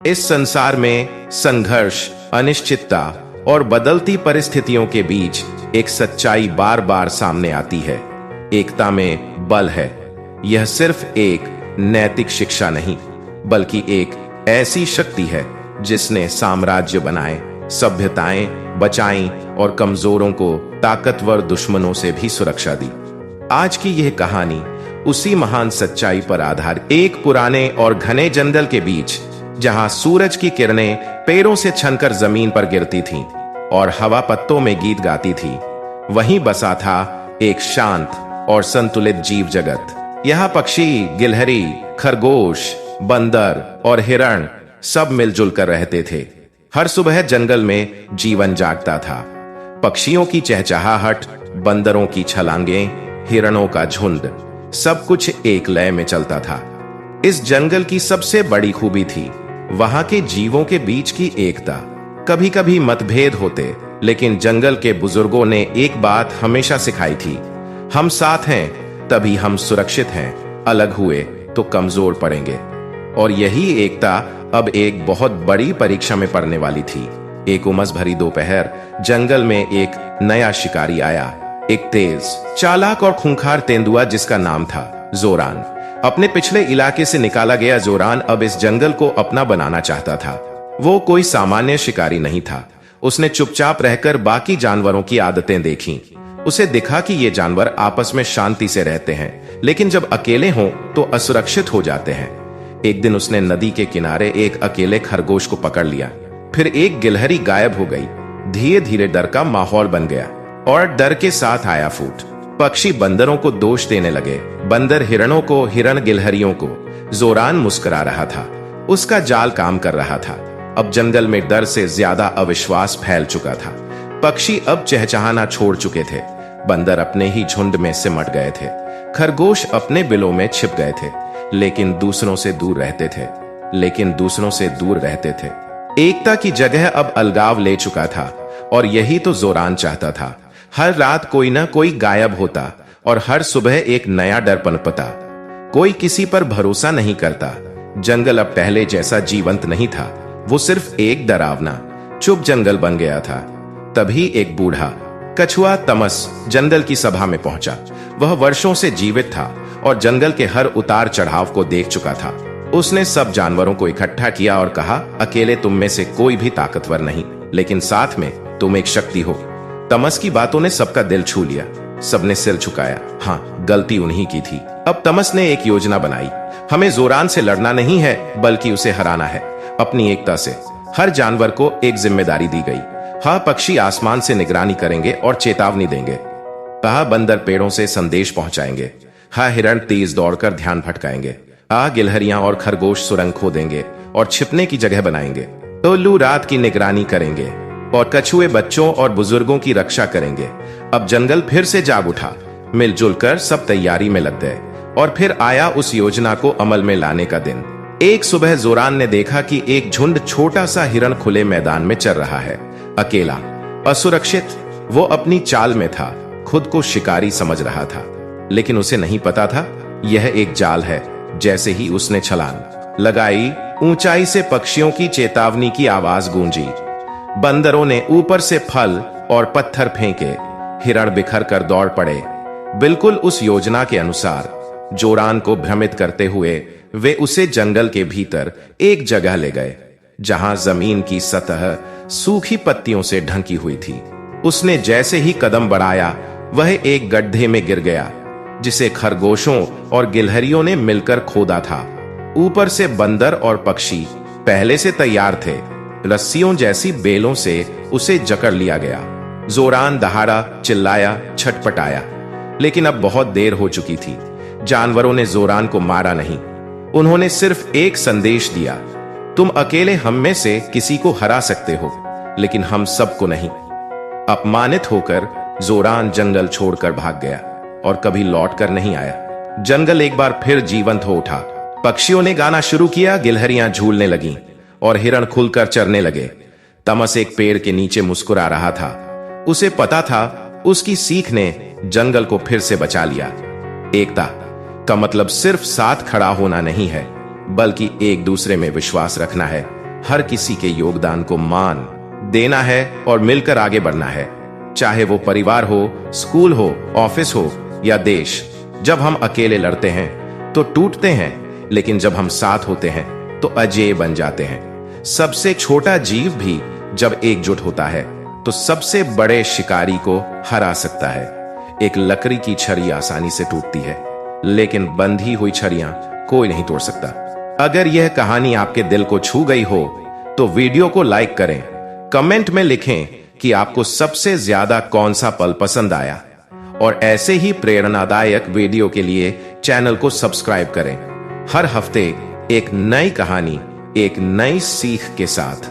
इस संसार में संघर्ष, अनिश्चितता और बदलती परिस्थितियों के बीच एक सच्चाई बार बार सामने आती है। एकता में बल है। यह सिर्फ एक नैतिक शिक्षा नहीं, बल्कि एक ऐसी शक्ति है जिसने साम्राज्य बनाए, सभ्यताएं बचाई और कमजोरों को ताकतवर दुश्मनों से भी सुरक्षा दी। आज की यह कहानी उसी महान सच्चाई पर आधारित एक पुराने और घने जंगल के बीच, जहां सूरज की किरणें पैरों से छनकर जमीन पर गिरती थीं और हवा पत्तों में गीत गाती थी, वहीं बसा था एक शांत और संतुलित जीव जगत। यहाँ पक्षी, गिलहरी, खरगोश, बंदर और हिरण सब मिलजुल कर रहते थे। हर सुबह जंगल में जीवन जागता था। पक्षियों की चहचहाहट, बंदरों की छलांगें, हिरणों का झुंड, सब कुछ एक लय में चलता था। इस जंगल की सबसे बड़ी खूबी थी वहां के जीवों के बीच की एकता। कभी कभी मतभेद होते, लेकिन जंगल के बुजुर्गों ने एक बात हमेशा सिखाई थी, हम साथ हैं तभी हम सुरक्षित हैं, अलग हुए तो कमजोर पड़ेंगे। और यही एकता अब एक बहुत बड़ी परीक्षा में पड़ने वाली थी। एक उमस भरी दोपहर जंगल में एक नया शिकारी आया। एक तेज, चालाक और खूंखार तेंदुआ जिसका नाम था जोरान। अपने पिछले इलाके से निकाला गया जोरान अब इस जंगल को अपना बनाना चाहता था। वो कोई सामान्य शिकारी नहीं था। उसने चुपचाप रहकर बाकी जानवरों की आदतें देखी। उसे दिखा कि ये जानवर आपस में शांति से रहते हैं, लेकिन जब अकेले हों तो असुरक्षित हो जाते हैं। एक दिन उसने नदी के किनारे एक अकेले खरगोश को पकड़ लिया। फिर एक गिलहरी गायब हो गई। धीरे धीरे डर का माहौल बन गया और डर के साथ आया फूट। पक्षी बंदरों को दोष देने लगे, बंदर हिरणों को, हिरण गिलहरियों को। जोरान मुस्कुरा रहा था। उसका जाल काम कर रहा था। अब जंगल में डर से ज्यादा अविश्वास फैल चुका था। पक्षी अब चहचहाना छोड़ चुके थे। बंदर अपने ही झुंड में सिमट गए थे। खरगोश अपने बिलों में छिप गए थे, लेकिन दूसरों से दूर रहते थे। एकता की जगह अब अलगाव ले चुका था, और यही तो जोरान चाहता था। हर रात कोई ना कोई गायब होता और हर सुबह एक नया डर पनपता। कोई किसी पर भरोसा नहीं करता। जंगल अब पहले जैसा जीवंत नहीं था। वो सिर्फ एक डरावना, चुप जंगल बन गया था। तभी एक बूढ़ा कछुआ तमस जंगल की सभा में पहुंचा। वह वर्षों से जीवित था और जंगल के हर उतार चढ़ाव को देख चुका था। उसने सब जानवरों को इकट्ठा किया और कहा, अकेले तुम में से कोई भी ताकतवर नहीं, लेकिन साथ में तुम एक शक्ति हो। तमस की बातों ने सबका दिल छू लिया। सबने सिर झुकाया। हाँ, गलती उन्हीं की थी। अब तमस ने एक योजना बनाई। हमें जोरान से लड़ना नहीं है, बल्कि उसे हराना है। अपनी एकता से हर जानवर को एक जिम्मेदारी दी गई। हाँ, पक्षी आसमान से निगरानी करेंगे और चेतावनी देंगे। कहा, बंदर पेड़ों से संदेश पहुंचाएंगे। हाँ, हिरण तेज दौड़कर ध्यान भटकाएंगे। गिलहरियां और खरगोश सुरंग खोदेंगे और छिपने की जगह बनाएंगे। उल्लू रात की निगरानी करेंगे और कछुए बच्चों और बुजुर्गों की रक्षा करेंगे। अब जंगल फिर से जाग उठा। मिलजुल कर सब तैयारी में लग गए और फिर आया उस योजना को अमल में लाने का दिन। एक सुबह जोरान ने देखा कि एक झुंड छोटा सा हिरण खुले मैदान में चल रहा है, अकेला, असुरक्षित। वो अपनी चाल में था, खुद को शिकारी समझ रहा था, लेकिन उसे नहीं पता था यह एक जाल है। जैसे ही उसने छलांग लगाई, ऊंचाई से पक्षियों की चेतावनी की आवाज गूंजी। बंदरों ने ऊपर से फल और पत्थर फेंके। हिरण बिखर कर दौड़ पड़े, बिल्कुल उस योजना के अनुसार। जोरान को भ्रमित करते हुए वे उसे जंगल के भीतर एक जगह ले गए, जहां जमीन की सतह सूखी पत्तियों से ढंकी हुई थी। उसने जैसे ही कदम बढ़ाया, वह एक गड्ढे में गिर गया, जिसे खरगोशों और गिलहरियों ने मिलकर खोदा था। ऊपर से बंदर और पक्षी पहले से तैयार थे। रस्सियों जैसी बेलों से उसे जकड़ लिया गया। जोरान दहाड़ा, चिल्लाया, छटपटाया, लेकिन अब बहुत देर हो चुकी थी। जानवरों ने जोरान को मारा नहीं, उन्होंने सिर्फ एक संदेश दिया, तुम अकेले हम में से किसी को हरा सकते हो, लेकिन हम सबको नहीं। अपमानित होकर जोरान जंगल छोड़कर भाग गया और कभी लौट कर नहीं आया। जंगल एक बार फिर जीवंत हो उठा। पक्षियों ने गाना शुरू किया, गिलहरियां झूलने लगीं और हिरण खुलकर चरने लगे। तमस एक पेड़ के नीचे मुस्कुरा रहा था। उसे पता था उसकी सीख ने जंगल को फिर से बचा लिया। एकता का मतलब सिर्फ साथ खड़ा होना नहीं है, बल्कि एक दूसरे में विश्वास रखना है। हर किसी के योगदान को मान देना है और मिलकर आगे बढ़ना है, चाहे वो परिवार हो, स्कूल हो, ऑफिस हो या देश। जब हम अकेले लड़ते हैं तो टूटते हैं, लेकिन जब हम साथ होते हैं तो अजेय बन जाते हैं। सबसे छोटा जीव भी जब एकजुट होता है तो सबसे बड़े शिकारी को हरा सकता है। एक लकड़ी की छड़ी आसानी से टूटती है, लेकिन बंधी हुई छड़ियां कोई नहीं तोड़ सकता। अगर यह कहानी आपके दिल को छू गई हो तो वीडियो को लाइक करें, कमेंट में लिखें कि आपको सबसे ज्यादा कौन सा पल पसंद आया, और ऐसे ही प्रेरणादायक वीडियो के लिए चैनल को सब्सक्राइब करें। हर हफ्ते एक नई कहानी, एक नई सीख के साथ।